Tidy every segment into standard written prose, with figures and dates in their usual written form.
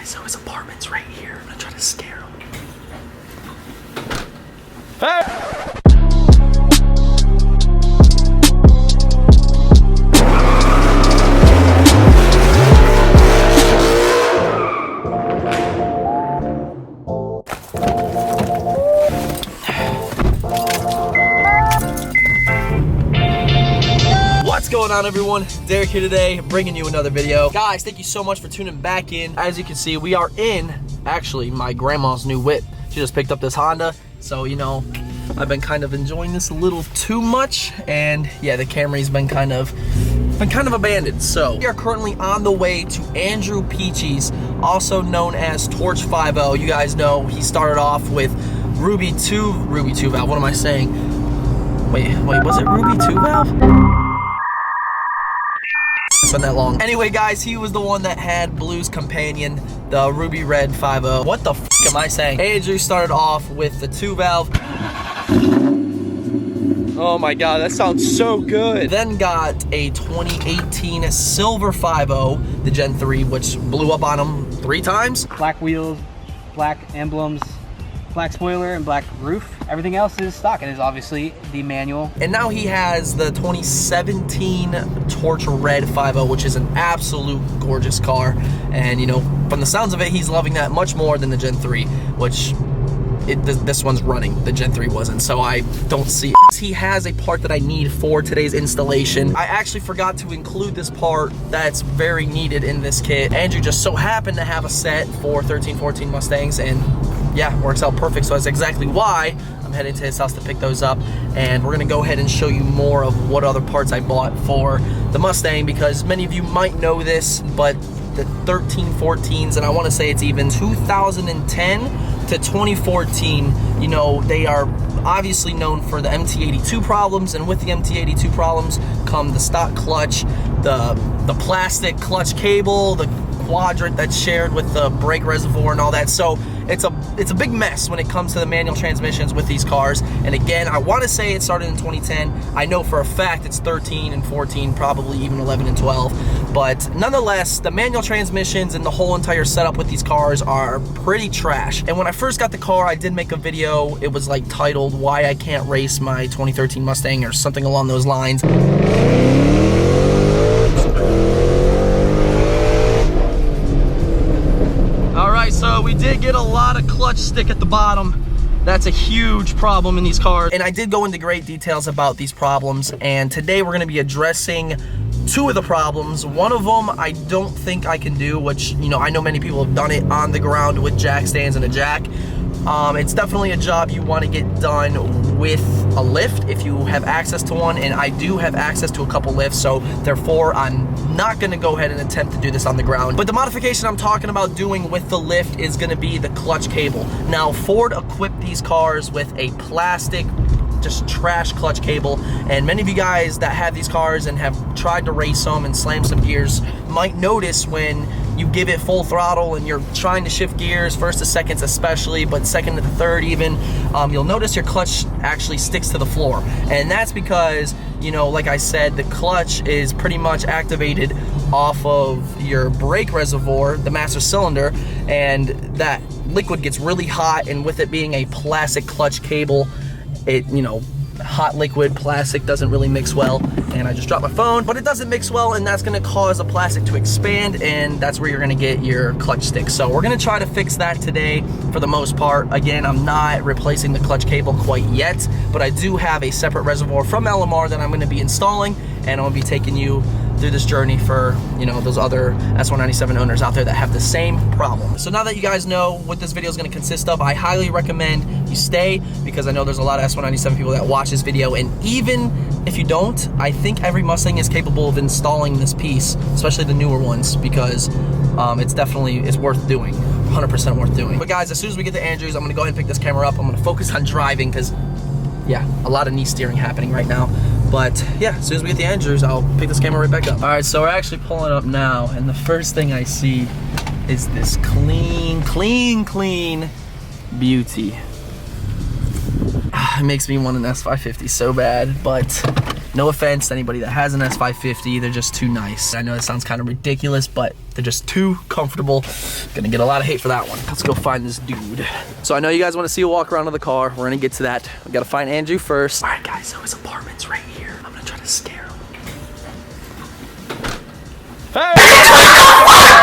Guys, so his apartment's right here. I'm gonna try to scare him. Hey! What's going on, everyone? Derek here today, bringing you another video. Guys, thank you so much for tuning back in. As you can see, we are in, actually, my grandma's new whip. She just picked up this Honda, so, you know, I've been kind of enjoying this a little too much, and yeah, the Camry's been kind of abandoned. So we are currently on the way to Andrew Peachy's, also known as Torch 5.0. You guys know he started off with Ruby 2 valve. What am I saying? Wait, was it Ruby 2 valve? It's been that long. Anyway, guys, he was the one that had Blue's companion, the Ruby Red 5.0. What the f am I saying? Andrew started off with the 2 valve. Oh my god, that sounds so good. Then got a 2018 Silver 5.0, the Gen 3, which blew up on him 3 times. Black wheels, black emblems, black spoiler, and black roof. Everything else is stock. It is obviously the manual. And now he has the 2017 Torch Red 5.0, which is an absolute gorgeous car. And you know, from the sounds of it, he's loving that much more than the Gen 3, which this one's running. The Gen 3 wasn't, so I don't see it. He has a part that I need for today's installation. I actually forgot to include this part that's very needed in this kit. Andrew just so happened to have a set for 13-14 Mustangs, and yeah, works out perfect. So that's exactly why I'm heading to his house to pick those up, and we're gonna go ahead and show you more of what other parts I bought for the Mustang, because many of you might know this, but the 13-14s, and I want to say it's even 2010 to 2014, you know, they are obviously known for the MT82 problems, and with the MT82 problems come the stock clutch, the plastic clutch cable, the quadrant that's shared with the brake reservoir and all that. So it's a big mess when it comes to the manual transmissions with these cars. And again, I want to say it started in 2010. I know for a fact it's 13 and 14, probably even 11 and 12. But nonetheless, the manual transmissions and the whole entire setup with these cars are pretty trash. And when I first got the car, I did make a video. It was like titled "Why I Can't Race My 2013 Mustang" or something along those lines. So we did get a lot of clutch stick at the bottom. That's a huge problem in these cars. And I did go into great details about these problems. And today we're gonna be addressing 2 of the problems. One of them I don't think I can do, which, you know, I know many people have done it on the ground with jack stands and a jack. It's definitely a job you want to get done with a lift if you have access to one, and I do have access to a couple lifts, so therefore I'm not going to go ahead and attempt to do this on the ground. But the modification I'm talking about doing with the lift is going to be the clutch cable. Now, Ford equipped these cars with a plastic, just trash clutch cable, and many of you guys that have these cars and have tried to race them and slam some gears might notice when you give it full throttle and you're trying to shift gears, first to seconds especially, but second to the third even, you'll notice your clutch actually sticks to the floor. And that's because, you know, like I said, the clutch is pretty much activated off of your brake reservoir, the master cylinder, and that liquid gets really hot, and with it being a plastic clutch cable, it, you know, hot liquid plastic doesn't really mix well. And I just dropped my phone, but it doesn't mix well, and that's gonna cause the plastic to expand, and that's where you're gonna get your clutch stick. So we're gonna try to fix that today for the most part. Again, I'm not replacing the clutch cable quite yet, but I do have a separate reservoir from LMR that I'm gonna be installing, and I'm gonna be taking you through this journey for, you know, those other S197 owners out there that have the same problem. So now that you guys know what this video is going to consist of, I highly recommend you stay, because I know there's a lot of S197 people that watch this video, and even if you don't, I think every Mustang is capable of installing this piece, especially the newer ones, because it's worth doing, 100% worth doing. But guys, as soon as we get to Andrews, I'm going to go ahead and pick this camera up. I'm going to focus on driving, because yeah, a lot of knee steering happening right now. But yeah, as soon as we get the Andrews, I'll pick this camera right back up. All right, so we're actually pulling up now, and the first thing I see is this clean beauty. It makes me want an S550 so bad, but No offense to anybody that has an S550, they're just too nice. I know that sounds kind of ridiculous, but they're just too comfortable. Gonna get a lot of hate for that one. Let's go find this dude. So I know you guys wanna see a walk around of the car. We're gonna get to that. We gotta find Andrew first. All right guys, so his apartment's right here. I'm gonna try to scare him. Hey!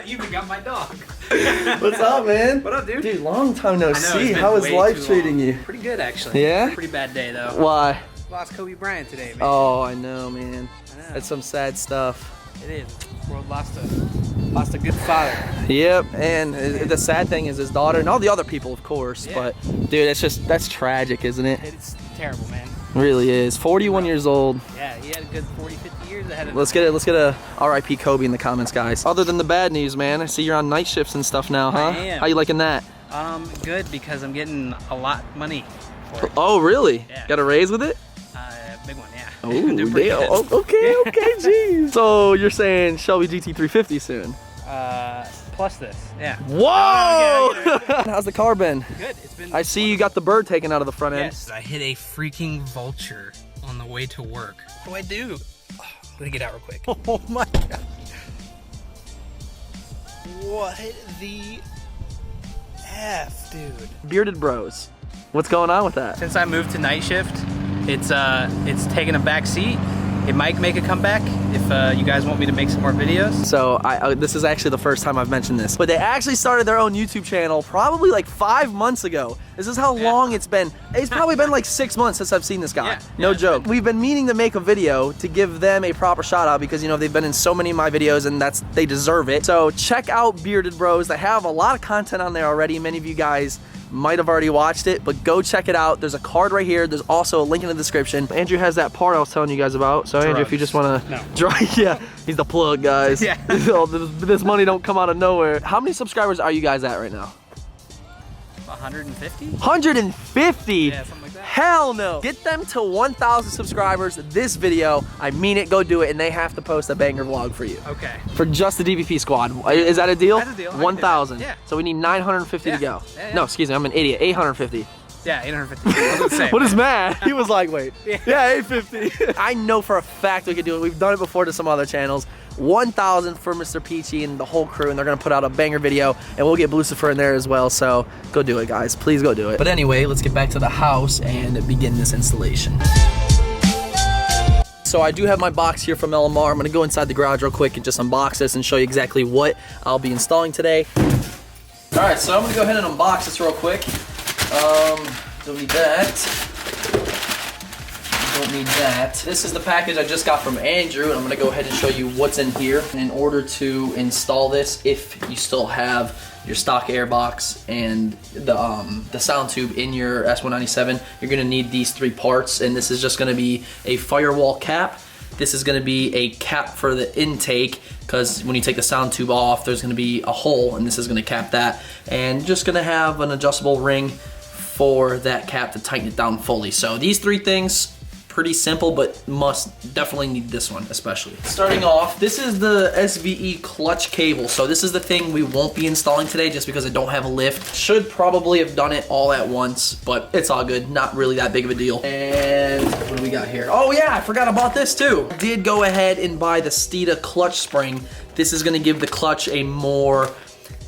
You even got my dog. What's up, man? What up, dude? Dude, long time no see. How is life treating you? Pretty good, actually. Yeah? Pretty bad day, though. Why? Lost Kobe Bryant today, man. Oh, I know, man. I know. That's some sad stuff. It is. The world lost a good father. Yep, and the sad thing is his daughter and all the other people, of course. Yeah. But dude, that's tragic, isn't it? It's terrible, man. It really is. 41 years old. Yeah, he had a good 40, 50 years ahead of him. Let's get a RIP Kobe in the comments, guys. Other than the bad news, man, I see you're on night shifts and stuff now, huh? I am. How you liking that? Good, because I'm getting a lot of money for it. Oh, really? Yeah. Got a raise with it? Big one, yeah. Oh, Doing damn. pretty good. Oh, okay, geez. So you're saying Shelby GT350 soon? Plus this, yeah. Whoa! No, How's the car been? Good, it's been... I see you got the bird taken out of the front end. Yes, I hit a freaking vulture on the way to work. What do I do? Oh, I'm gonna get out real quick. Oh my god. What the F, dude? Bearded Bros. What's going on with that? Since I moved to night shift, it's taken a back seat. It might make a comeback if you guys want me to make some more videos. So this is actually the first time I've mentioned this, but they actually started their own YouTube channel probably like 5 months ago. This is how long it's been. It's probably been like 6 months since I've seen this guy. No joke. We've been meaning to make a video to give them a proper shout out because, you know, they've been in so many of my videos and they deserve it. So check out Bearded Bros. They have a lot of content on there already. Many of you guys might have already watched it, but go check it out. There's a card right here. There's also a link in the description. Andrew has that part I was telling you guys about. So Andrew, if you just want to yeah, he's the plug, guys. Yeah. This money don't come out of nowhere. How many subscribers are you guys at right now? 150? 150? Yeah, something like that. Hell no. Get them to 1,000 subscribers this video. I mean it, go do it, and they have to post a banger vlog for you. Okay. For just the DVP squad. Is that a deal? That's a deal. 1,000. Yeah. So we need 950 to go. Yeah. No, excuse me, I'm an idiot. 850. Yeah, 850. I was gonna say, What is math? He was like, wait. Yeah. Yeah, 850. I know for a fact we could do it. We've done it before to some other channels. 1,000 for Mr. Peachy and the whole crew, and they're gonna put out a banger video, and we'll get Lucifer in there as well. So go do it, guys. Please go do it. But anyway, let's get back to the house and begin this installation. So I do have my box here from LMR. I'm gonna go inside the garage real quick and just unbox this and show you exactly what I'll be installing today. All right, so I'm gonna go ahead and unbox this real quick. Don't need that. Don't need that. This is the package I just got from Andrew, and I'm gonna go ahead and show you what's in here. In order to install this, if you still have your stock air box and the sound tube in your S197, you're gonna need these 3 parts, and this is just gonna be a firewall cap. This is gonna be a cap for the intake, because when you take the sound tube off, there's gonna be a hole, and this is gonna cap that. And just gonna have an adjustable ring for that cap to tighten it down fully. So these 3 things, pretty simple, but definitely need this one especially. Starting off, this is the SVE clutch cable. So this is the thing we won't be installing today just because I don't have a lift. Should probably have done it all at once, but it's all good. Not really that big of a deal. And what do we got here? Oh yeah, I forgot about this too. I did go ahead and buy the Steeda clutch spring. This is gonna give the clutch a more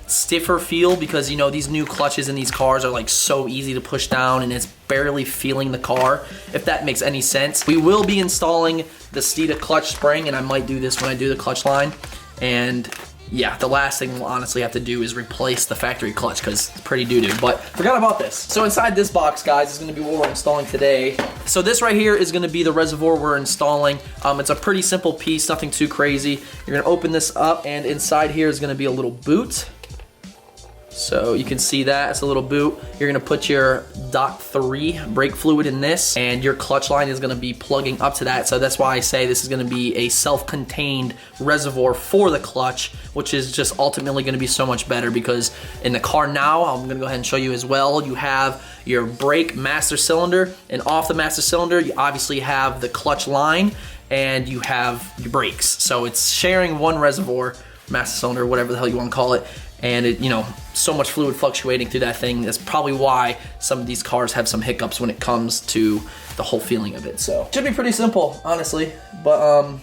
stiffer feel, because you know these new clutches in these cars are like so easy to push down and it's barely feeling the car, if that makes any sense. We will be installing the Steeda clutch spring, and I might do this when I do the clutch line. And yeah, the last thing we'll honestly have to do is replace the factory clutch because it's pretty doo-doo, but forgot about this. So inside this box, guys, is gonna be what we're installing today. So this right here is gonna be the reservoir we're installing. It's a pretty simple piece, nothing too crazy. You're gonna open this up, and inside here is gonna be a little boot. So you can see that, it's a little boot. You're gonna put your .3 brake fluid in this, and your clutch line is gonna be plugging up to that. So that's why I say this is gonna be a self-contained reservoir for the clutch, which is just ultimately gonna be so much better, because in the car now, I'm gonna go ahead and show you as well, you have your brake master cylinder, and off the master cylinder, you obviously have the clutch line, and you have your brakes. So it's sharing one reservoir master cylinder, whatever the hell you want to call it. And it, you know, so much fluid fluctuating through that thing. That's probably why some of these cars have some hiccups when it comes to the whole feeling of it. So should be pretty simple, honestly. But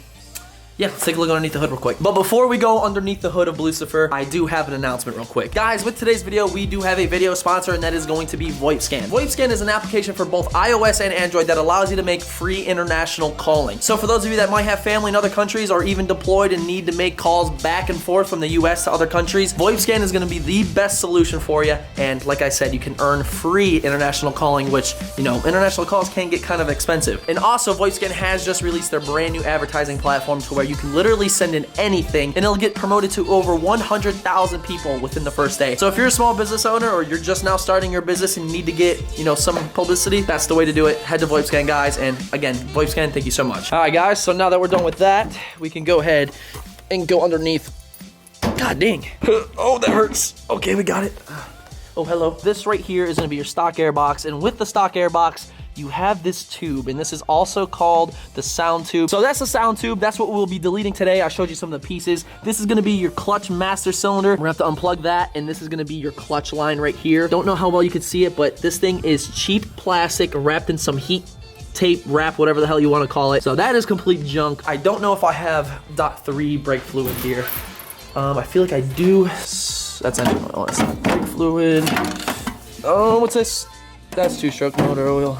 yeah, let's take a look underneath the hood real quick. But before we go underneath the hood of Lucifer, I do have an announcement real quick. Guys, with today's video, we do have a video sponsor, and that is going to be VoIPScan. VoIPScan is an application for both iOS and Android that allows you to make free international calling. So for those of you that might have family in other countries or even deployed and need to make calls back and forth from the US to other countries, VoIPScan is gonna be the best solution for you. And like I said, you can earn free international calling, which, you know, international calls can get kind of expensive. And also, VoIPScan has just released their brand new advertising platform to where you can literally send in anything and it'll get promoted to over 100,000 people within the first day. So if you're a small business owner or you're just now starting your business and you need to get, you know, some publicity, that's the way to do it. Head to VoIPScan, guys. And again, VoIPScan, thank you so much. All right, guys, so now that we're done with that, we can go ahead and go underneath. God dang. Oh, that hurts. Okay, we got it. Oh, hello. This right here is gonna be your stock air box, and with the stock air box, you have this tube, and this is also called the sound tube. So that's the sound tube. That's what we'll be deleting today. I showed you some of the pieces. This is gonna be your clutch master cylinder. We're gonna have to unplug that, and this is gonna be your clutch line right here. Don't know how well you can see it, but this thing is cheap plastic wrapped in some heat tape wrap, whatever the hell you wanna call it. So that is complete junk. I don't know if I have .3 brake fluid here. I feel like I do. That's engine oil. That's not brake fluid. Oh, what's this? That's two-stroke motor oil.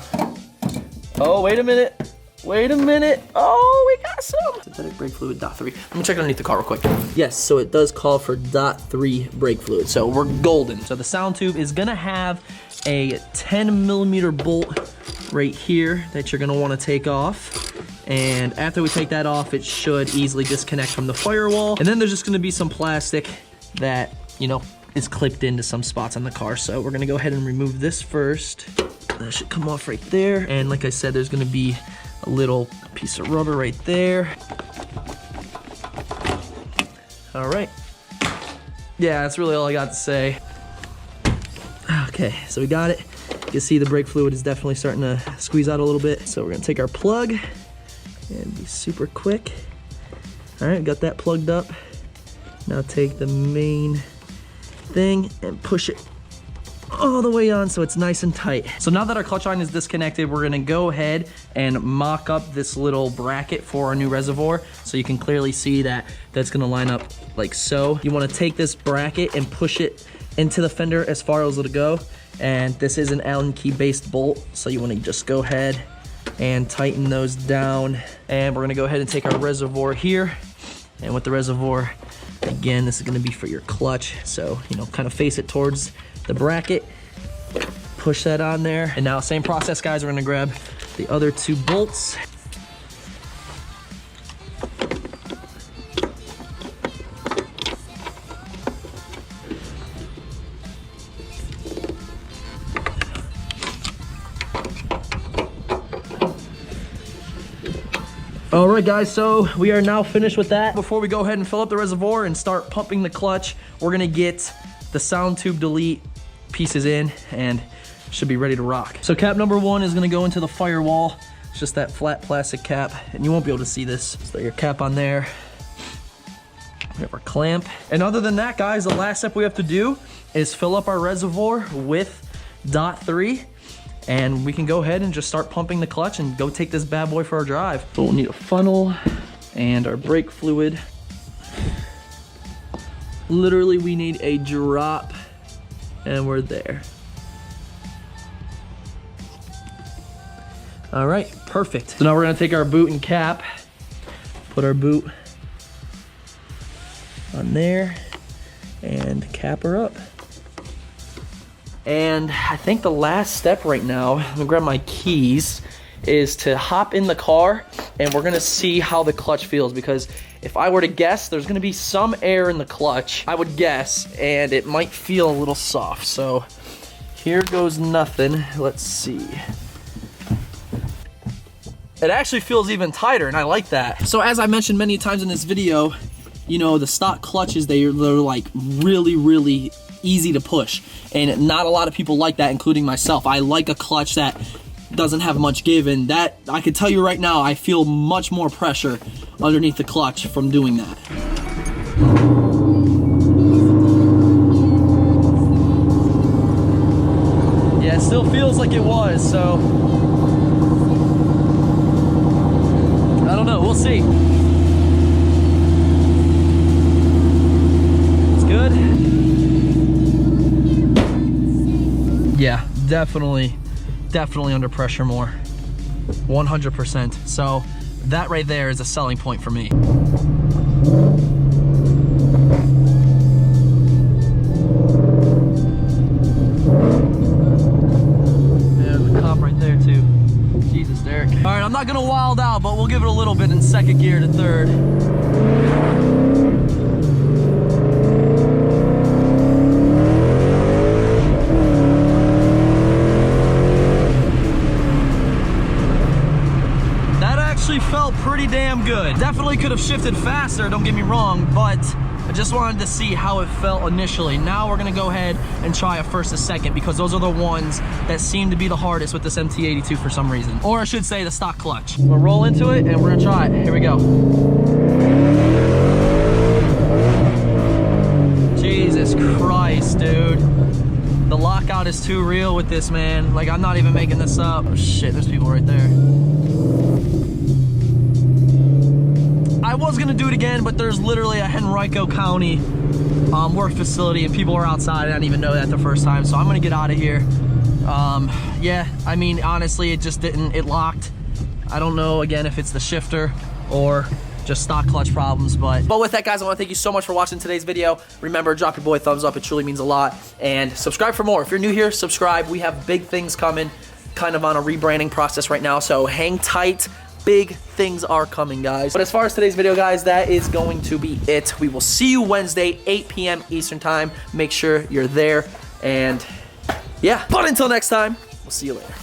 Oh, wait a minute. Wait a minute. Oh, we got some. Synthetic brake fluid, .3. Let me check underneath the car real quick. Yes, so it does call for .3 brake fluid. So we're golden. So the sound tube is gonna have a 10mm bolt right here that you're gonna wanna take off. And after we take that off, it should easily disconnect from the firewall. And then there's just gonna be some plastic that, you know, is clipped into some spots on the car. So we're gonna go ahead and remove this first. That should come off right there. And like I said, there's gonna be a little piece of rubber right there. All right. Yeah, that's really all I got to say. Okay, so we got it. You can see the brake fluid is definitely starting to squeeze out a little bit. So we're gonna take our plug and be super quick. All right, got that plugged up. Now take the main thing and push it all the way on so it's nice and tight. So now that our clutch line is disconnected, we're gonna go ahead and mock up this little bracket for our new reservoir. So you can clearly see that that's gonna line up like so. You wanna take this bracket and push it into the fender as far as it'll go. And this is an Allen key based bolt. So you wanna just go ahead and tighten those down. And we're gonna go ahead and take our reservoir here. And with the reservoir, again, this is gonna be for your clutch. So, you know, kind of face it towards the bracket, push that on there. And now same process, guys, we're gonna grab the other two bolts. All right, guys, so we are now finished with that. Before we go ahead and fill up the reservoir and start pumping the clutch, we're gonna get the sound tube delete pieces in and should be ready to rock. So cap number one is gonna go into the firewall. It's just that flat plastic cap, and you won't be able to see this. So your cap on there. We have our clamp. And other than that, guys, the last step we have to do is fill up our reservoir with .3. And we can go ahead and just start pumping the clutch and go take this bad boy for our drive. So we'll need a funnel and our brake fluid. Literally, we need a drop and we're there. All right, perfect. So now we're gonna take our boot and cap, put our boot on there and cap her up. And I think the last step right now, I'm gonna grab my keys, is to hop in the car and we're gonna see how the clutch feels, because if I were to guess, there's gonna be some air in the clutch, I would guess, and it might feel a little soft. So here goes nothing. Let's see. It actually feels even tighter, and I like that. So as I mentioned many times in this video, you know, the stock clutches, they're like really easy to push, and not a lot of people like that, including myself. I like a clutch that doesn't have much give, and that, I can tell you right now, I feel much more pressure underneath the clutch from doing that. still feels like it was, so I don't know, we'll see. It's good. Yeah, definitely under pressure more. 100%. So that right there is a selling point for me. All right, I'm not gonna wild out, but we'll give it a little bit in second gear to third. That actually felt pretty damn good. Definitely could have shifted faster, don't get me wrong, but I just wanted to see how it felt initially. Now we're gonna go ahead and try a first and second because those are the ones that seem to be the hardest with this MT82 for some reason. Or I should say the stock clutch. We'll roll into it and we're gonna try it. Here we go. Jesus Christ, dude. The lockout is too real with this, man. Like, I'm not even making this up. Oh shit, there's people right there. I was gonna do it again, but there's literally a Henrico County work facility and people are outside. I didn't even know that the first time, so I'm gonna get out of here. Yeah, I mean, honestly, it just didn't, it locked. I don't know, again, if it's the shifter or just stock clutch problems, but with that, guys, I wanna thank you so much for watching today's video. Remember, drop your boy a thumbs up, it truly means a lot, and subscribe for more. If you're new here, subscribe. We have big things coming, kind of on a rebranding process right now, so hang tight. Big things are coming, guys. But as far as today's video, guys, that is going to be it. We will see you Wednesday, 8 p.m. Eastern time. Make sure you're there, and yeah, but until next time, we'll see you later.